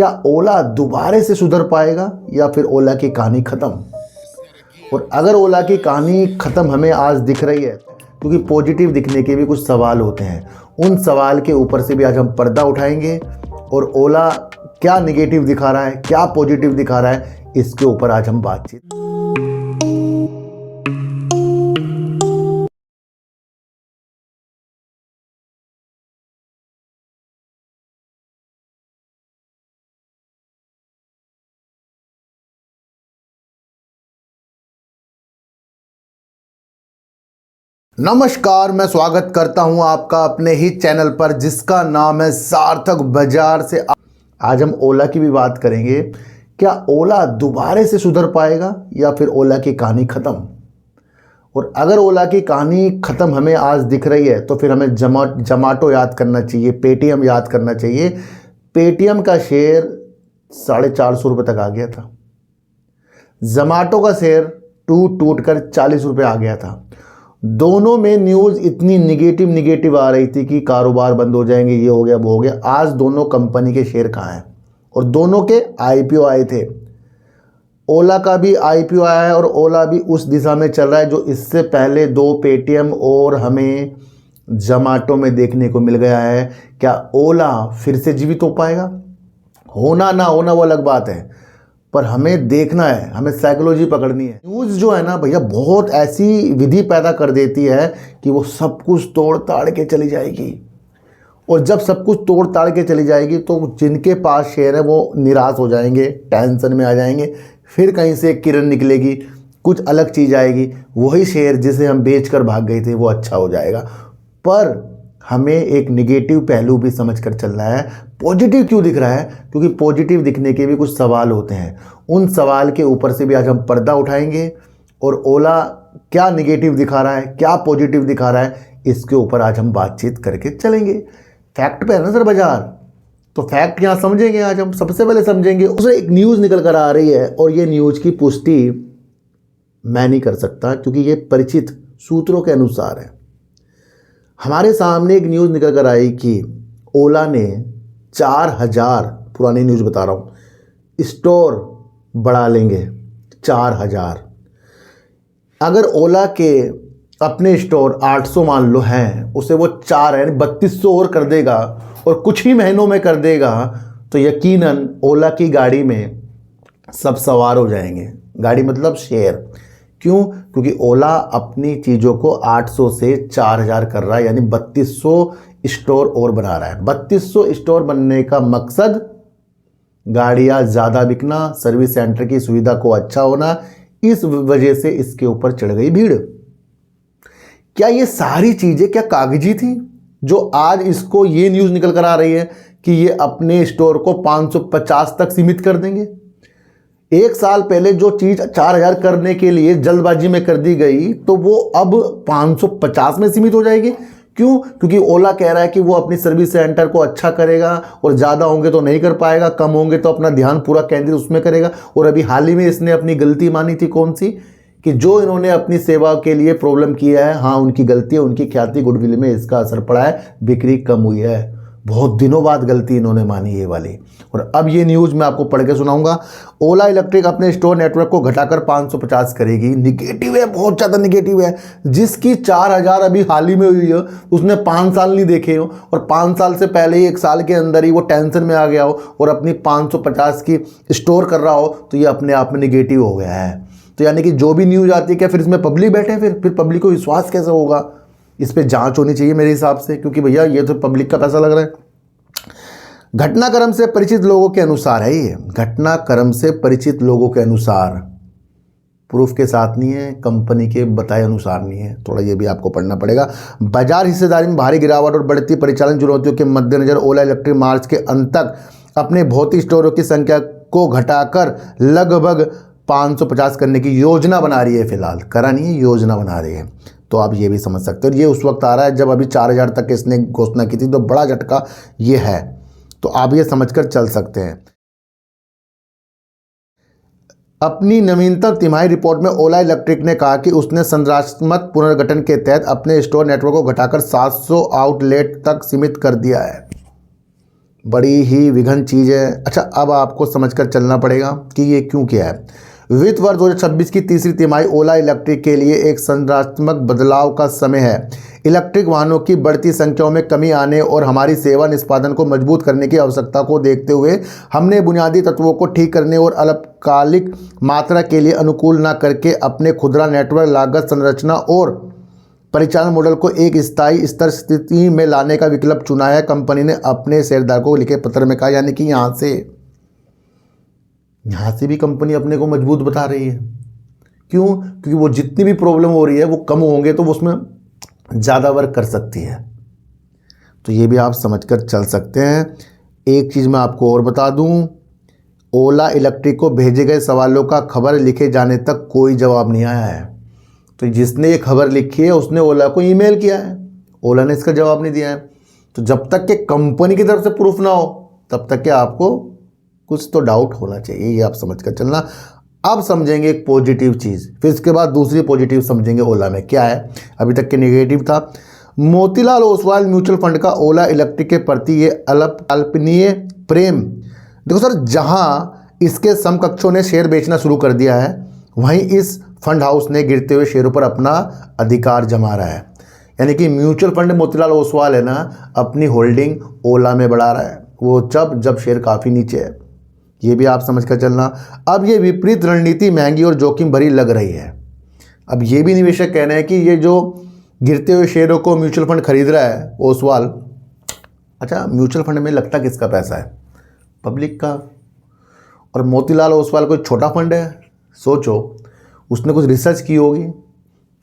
क्या ओला दोबारे से सुधर पाएगा या फिर ओला की कहानी ख़त्म? और अगर ओला की कहानी ख़त्म हमें आज दिख रही है, क्योंकि पॉजिटिव दिखने के भी कुछ सवाल होते हैं, उन सवाल के ऊपर से भी आज हम पर्दा उठाएंगे और ओला क्या निगेटिव दिखा रहा है, क्या पॉजिटिव दिखा रहा है, इसके ऊपर आज हम बातचीत। नमस्कार, मैं स्वागत करता हूं आपका अपने ही चैनल पर जिसका नाम है सार्थक बाजार से। आज हम ओला की भी बात करेंगे। क्या ओला दोबारे से सुधर पाएगा या फिर ओला की कहानी ख़त्म? और अगर ओला की कहानी ख़त्म हमें आज दिख रही है तो फिर हमें जमाटो याद करना चाहिए, पेटीएम याद करना चाहिए। पेटीएम का शेयर 450 रुपये तक आ गया था, जोमाटो का शेयर टूट कर 40 रुपये आ गया था। दोनों में न्यूज़ इतनी निगेटिव आ रही थी कि कारोबार बंद हो जाएंगे, ये हो गया वो हो गया। आज दोनों कंपनी के शेयर कहाँ हैं? और दोनों के आईपीओ आए थे। ओला का भी आईपीओ आया है और ओला भी उस दिशा में चल रहा है जो इससे पहले दो पेटीएम और हमें जोमाटो में देखने को मिल गया है। क्या ओला फिर से जीवित हो पाएगा? होना ना होना वो अलग बात है, पर हमें देखना है, हमें साइकोलॉजी पकड़नी है। न्यूज़ जो है ना भैया, बहुत ऐसी विधि पैदा कर देती है कि वो सब कुछ तोड़ ताड़ के चली जाएगी। और जब सब कुछ तोड़ ताड़ के चली जाएगी तो जिनके पास शेयर है वो निराश हो जाएंगे, टेंशन में आ जाएंगे। फिर कहीं से एक किरण निकलेगी, कुछ अलग चीज़ आएगी, वही शेयर जिसे हम बेच कर भाग गए थे वो अच्छा हो जाएगा। पर हमें एक निगेटिव पहलू भी समझकर चलना है। पॉजिटिव क्यों दिख रहा है? क्योंकि पॉजिटिव दिखने के भी कुछ सवाल होते हैं, उन सवाल के ऊपर से भी आज हम पर्दा उठाएंगे और ओला क्या निगेटिव दिखा रहा है, क्या पॉजिटिव दिखा रहा है, इसके ऊपर आज हम बातचीत करके चलेंगे। फैक्ट पे है ना सर बाजार, तो फैक्ट यहाँ समझेंगे। आज हम सबसे पहले समझेंगे, उसे एक न्यूज़ निकल कर आ रही है और ये न्यूज़ की पुष्टि मैं नहीं कर सकता क्योंकि ये परिचित सूत्रों के अनुसार है। हमारे सामने एक न्यूज़ निकल कर आई कि ओला ने 4000, पुरानी न्यूज़ बता रहा हूँ, स्टोर बढ़ा लेंगे 4000। अगर ओला के अपने स्टोर 800 मान लो हैं, उसे वो 4 यानी 3200 और कर देगा और कुछ ही महीनों में कर देगा, तो यकीनन ओला की गाड़ी में सब सवार हो जाएंगे। गाड़ी मतलब शेयर। क्यों? क्योंकि ओला अपनी चीज़ों को 800 से 4000 कर रहा है, यानी 3200 स्टोर और बना रहा है। 3200 स्टोर बनने का मकसद गाड़ियाँ ज़्यादा बिकना, सर्विस सेंटर की सुविधा को अच्छा होना, इस वजह से इसके ऊपर चढ़ गई भीड़। क्या ये सारी चीज़ें क्या कागजी थी जो आज इसको ये न्यूज़ निकल कर आ रही है कि ये अपने स्टोर को 550 तक सीमित कर देंगे? एक साल पहले जो चीज़ 4000 करने के लिए जल्दबाजी में कर दी गई तो वो अब 550 में सीमित हो जाएगी। क्यों? क्योंकि ओला कह रहा है कि वो अपनी सर्विस सेंटर को अच्छा करेगा और ज़्यादा होंगे तो नहीं कर पाएगा, कम होंगे तो अपना ध्यान पूरा केंद्रित उसमें करेगा। और अभी हाल ही में इसने अपनी गलती मानी थी, कौन सी? कि जो इन्होंने अपनी सेवा के लिए प्रॉब्लम किया है, हाँ उनकी गलती है, उनकी ख्याति गुडविल में इसका असर पड़ा है, बिक्री कम हुई है। बहुत दिनों बाद गलती इन्होंने मानी ये वाली। और अब ये न्यूज़ मैं आपको पढ़ के सुनाऊंगा। ओला इलेक्ट्रिक अपने स्टोर नेटवर्क को घटाकर 550 करेगी। निगेटिव है, बहुत ज़्यादा निगेटिव है। जिसकी 4000 अभी हाल ही में हुई है, उसने 5 साल नहीं देखे हो और 5 साल से पहले ही 1 साल के अंदर ही वो टेंशन में आ गया हो और अपनी 550 की स्टोर कर रहा हो, तो ये अपने आप में निगेटिव हो गया है। तो यानी कि जो भी न्यूज़ आती है, क्या फिर इसमें पब्लिक बैठे, फिर पब्लिक को विश्वास कैसे होगा? इस पे जांच होनी चाहिए मेरे हिसाब से, क्योंकि भैया ये तो पब्लिक का पैसा लग रहा है। घटनाक्रम से परिचित लोगों के अनुसार है ये, घटनाक्रम से परिचित लोगों के अनुसार, प्रूफ के साथ नहीं है, कंपनी के बताए अनुसार नहीं है। थोड़ा ये भी आपको पढ़ना पड़ेगा। बाजार हिस्सेदारी में भारी गिरावट और बढ़ती परिचालन चुनौतियों के मद्देनजर ओला इलेक्ट्रिक मार्च के अंत तक अपने भौतिक स्टोरों की संख्या को घटाकर लगभग 550 करने की योजना बना रही है। फिलहाल करा नहीं है, योजना बना रही है। तो आप ये भी समझ सकते हो। ये उस वक्त आ रहा है जब अभी 4000 तक इसने घोषणा की थी, तो बड़ा झटका ये है। तो आप ये समझकर चल सकते हैं। अपनी नवीनतम तिमाही रिपोर्ट में ओला इलेक्ट्रिक ने कहा कि उसने संरचनात्मक पुनर्गठन के तहत अपने स्टोर नेटवर्क को घटाकर 700 आउटलेट तक सीमित कर दिया है। बड़ी ही विघन चीज़ है। अच्छा, अब आपको समझकर चलना पड़ेगा कि ये क्यों किया है। वित्त वर्ष 2026 की तीसरी तिमाही ओला इलेक्ट्रिक के लिए एक संरचनात्मक बदलाव का समय है। इलेक्ट्रिक वाहनों की बढ़ती संख्याओं में कमी आने और हमारी सेवा निष्पादन को मजबूत करने की आवश्यकता को देखते हुए हमने बुनियादी तत्वों को ठीक करने और अल्पकालिक मात्रा के लिए अनुकूल न करके अपने खुदरा नेटवर्क लागत संरचना और परिचालन मॉडल को एक स्थायी स्तर स्थिति में लाने का विकल्प चुना है। कंपनी ने अपने शेयरधारकों को लिखे पत्र में कहा, यानी कि यहाँ से भी कंपनी अपने को मजबूत बता रही है। क्यों? क्योंकि वो जितनी भी प्रॉब्लम हो रही है वो कम होंगे तो वो उसमें ज़्यादा वर्क कर सकती है। तो ये भी आप समझकर चल सकते हैं। एक चीज़ मैं आपको और बता दूं, ओला इलेक्ट्रिक को भेजे गए सवालों का खबर लिखे जाने तक कोई जवाब नहीं आया है। तो जिसने ये खबर लिखी है उसने ओला को ईमेल किया है, ओला ने इसका जवाब नहीं दिया है। तो जब तक कि कंपनी की तरफ से प्रूफ ना हो तब तक कि आपको कुछ तो डाउट होना चाहिए, ये आप समझ कर चलना। अब समझेंगे एक पॉजिटिव चीज़, फिर इसके बाद दूसरी पॉजिटिव समझेंगे ओला में क्या है। अभी तक के नेगेटिव था। मोतीलाल ओसवाल म्यूचुअल फंड का ओला इलेक्ट्रिक के प्रति ये अल्पनीय प्रेम। देखो सर, जहां इसके समकक्षों ने शेयर बेचना शुरू कर दिया है वहीं इस फंड हाउस ने गिरते हुए शेयरों पर अपना अधिकार जमा रहा है। यानी कि म्यूचुअल फंड मोतीलाल ओसवाल है ना, अपनी होल्डिंग ओला में बढ़ा रहा है, वो जब शेयर काफ़ी नीचे है। ये भी आप समझ कर चलना। अब ये विपरीत रणनीति महंगी और जोखिम भरी लग रही है। अब ये भी निवेशक कह रहे हैं कि ये जो गिरते हुए शेयरों को म्यूचुअल फंड खरीद रहा है ओसवाल, अच्छा म्यूचुअल फंड में लगता किसका पैसा है? पब्लिक का। और मोतीलाल ओसवाल कोई छोटा फंड है? सोचो, उसने कुछ रिसर्च की होगी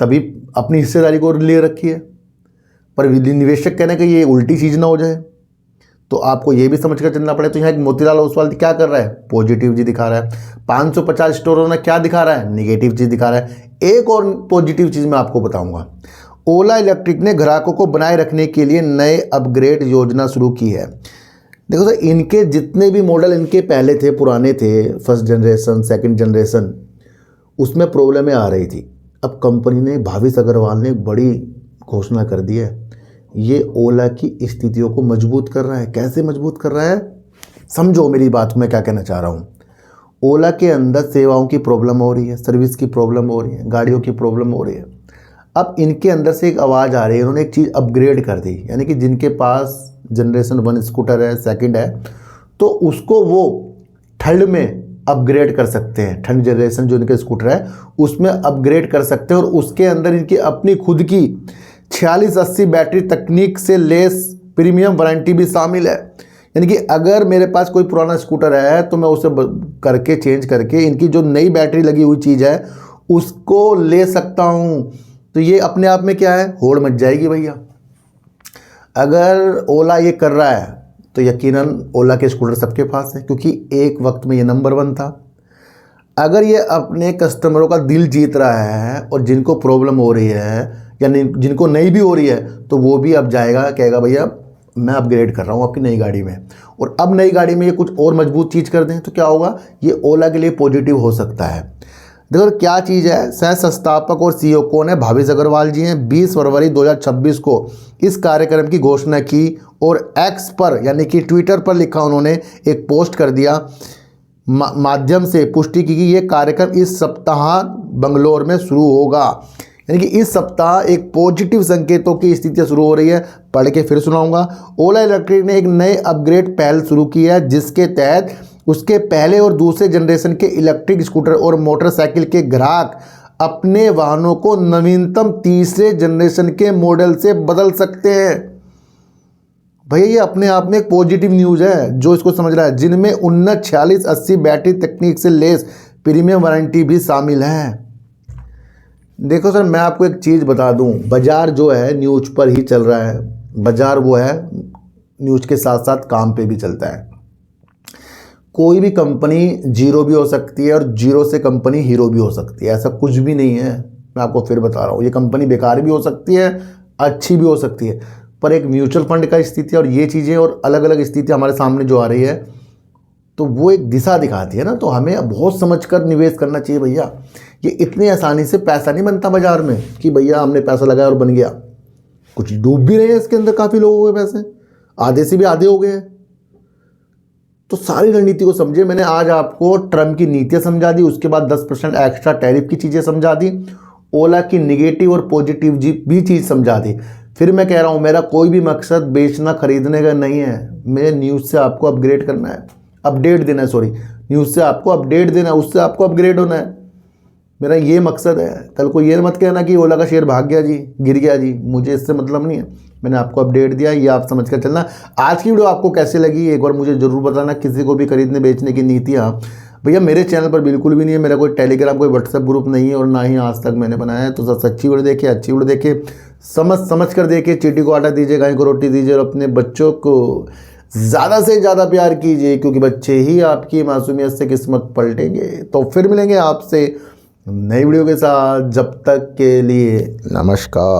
तभी अपनी हिस्सेदारी को ले रखी है। पर निवेशक कहने कि ये उल्टी चीज़ ना हो जाए, तो आपको ये भी समझ कर चलना पड़े। तो यहाँ मोतीलाल ओसवाल क्या कर रहा है? पॉजिटिव चीज़ दिखा रहा है। 550 स्टोरों ने क्या दिखा रहा है? नेगेटिव चीज़ दिखा रहा है। एक और पॉजिटिव चीज़ मैं आपको बताऊंगा। ओला इलेक्ट्रिक ने ग्राहकों को बनाए रखने के लिए नए अपग्रेड योजना शुरू की है। देखो सर, इनके जितने भी मॉडल इनके पहले थे, पुराने थे, फर्स्ट जनरेशन, सेकंड जनरेशन, उसमें प्रॉब्लमें आ रही थी। अब कंपनी ने, भाविश अग्रवाल ने बड़ी घोषणा कर दी है, ये ओला की स्थितियों को मजबूत कर रहा है। कैसे मजबूत कर रहा है? समझो मेरी बात, मैं क्या कहना चाह रहा हूँ। ओला के अंदर सेवाओं की प्रॉब्लम हो रही है, सर्विस की प्रॉब्लम हो रही है, गाड़ियों की प्रॉब्लम हो रही है। अब इनके अंदर से एक आवाज़ आ रही है, इन्होंने एक चीज़ अपग्रेड कर दी। यानी कि जिनके पास जनरेशन 1 स्कूटर है, सेकंड है, तो उसको वो थर्ड में अपग्रेड कर सकते हैं। थर्ड जनरेशन जो इनके स्कूटर है उसमें अपग्रेड कर सकते हैं। और उसके अंदर इनकी अपनी खुद की 4680 बैटरी तकनीक से लेस प्रीमियम वारंटी भी शामिल है। यानी कि अगर मेरे पास कोई पुराना स्कूटर है तो मैं उसे करके चेंज करके इनकी जो नई बैटरी लगी हुई चीज़ है उसको ले सकता हूँ। तो ये अपने आप में क्या है? होड़ मच जाएगी भैया। अगर ओला ये कर रहा है तो यकीनन ओला के स्कूटर सबके पास है, क्योंकि एक वक्त में ये नंबर 1 था। अगर ये अपने कस्टमरों का दिल जीत रहा है और जिनको प्रॉब्लम हो रही है या जिनको नहीं भी हो रही है, तो वो भी अब जाएगा, कहेगा भैया मैं अपग्रेड कर रहा हूँ आपकी नई गाड़ी में। और अब नई गाड़ी में ये कुछ और मजबूत चीज़ कर दें तो क्या होगा? ये ओला के लिए पॉजिटिव हो सकता है। देखो क्या चीज़ है, सह संस्थापक और सीईओ कौन है? भाविश अग्रवाल जी हैं। 20 फरवरी 2026 को इस कार्यक्रम की घोषणा की और एक्स पर यानी कि ट्विटर पर लिखा, उन्होंने एक पोस्ट कर दिया, माध्यम से पुष्टि की कि ये कार्यक्रम इस सप्ताह बंगलोर में शुरू होगा। यानी कि इस सप्ताह एक पॉजिटिव संकेतों की स्थितियाँ शुरू हो रही है। पढ़ के फिर सुनाऊंगा। ओला इलेक्ट्रिक ने एक नए अपग्रेड पहल शुरू की है जिसके तहत उसके पहले और दूसरे जनरेशन के इलेक्ट्रिक स्कूटर और मोटरसाइकिल के ग्राहक अपने वाहनों को नवीनतम तीसरे जनरेशन के मॉडल से बदल सकते हैं। भैया ये अपने आप में एक पॉजिटिव न्यूज़ है जो इसको समझ रहा है, जिनमें उन्नत 4680 बैटरी तकनीक से लेस प्रीमियम वारंटी भी शामिल है। देखो सर, मैं आपको एक चीज़ बता दूं, बाज़ार जो है न्यूज़ पर ही चल रहा है। बाज़ार वो है न्यूज़ के साथ साथ काम पे भी चलता है। कोई भी कंपनी जीरो भी हो सकती है और जीरो से कंपनी हीरो भी हो सकती है, ऐसा कुछ भी नहीं है। मैं आपको फिर बता रहा हूँ, ये कंपनी बेकार भी हो सकती है, अच्छी भी हो सकती है। पर एक म्यूचुअल फंड का स्थिति और ये चीज़ें और अलग अलग स्थिति हमारे सामने जो आ रही है, तो वो एक दिशा दिखाती है ना। तो हमें बहुत समझकर निवेश करना चाहिए भैया। ये इतनी आसानी से पैसा नहीं बनता बाजार में कि भैया हमने पैसा लगाया और बन गया। कुछ डूब भी रहे हैं इसके अंदर, काफ़ी लोगों के पैसे आधे से भी आधे हो गए हैं। तो सारी रणनीति को समझे। मैंने आज आपको ट्रम्प की नीतियाँ समझा दी, उसके बाद 10% एक्स्ट्रा टैरिफ की चीज़ें समझा दी, ओला की निगेटिव और पॉजिटिव भी चीज़ समझा दी। फिर मैं कह रहा हूँ मेरा कोई भी मकसद बेचना खरीदने का नहीं है, मेरे न्यूज़ से आपको अपग्रेड करना है, अपडेट देना है, सॉरी न्यूज़ से आपको अपडेट देना है, उससे आपको अपग्रेड होना है। मेरा ये मकसद है। कल को ये मत कहना कि ओला का शेयर भाग गया जी, गिर गया जी, मुझे इससे मतलब नहीं है। मैंने आपको अपडेट दिया, ये आप समझ कर चलना। आज की वीडियो आपको कैसे लगी एक बार मुझे ज़रूर बताना। किसी को भी खरीदने बेचने की नीतियाँ भैया मेरे चैनल पर बिल्कुल भी नहीं है। मेरा कोई टेलीग्राम कोई व्हाट्सएप ग्रुप नहीं है और ना ही आज तक मैंने बनाया है। तो सच्ची वीडियो देखिए, अच्छी वीडियो देखिए, समझ कर देखिए। चींटी को आटा दीजिए, गाय को रोटी दीजिए और अपने बच्चों को ज़्यादा से ज़्यादा प्यार कीजिए, क्योंकि बच्चे ही आपकी मासूमियत से किस्मत पलटेंगे। तो फिर मिलेंगे आपसे नई वीडियो के साथ, जब तक के लिए नमस्कार।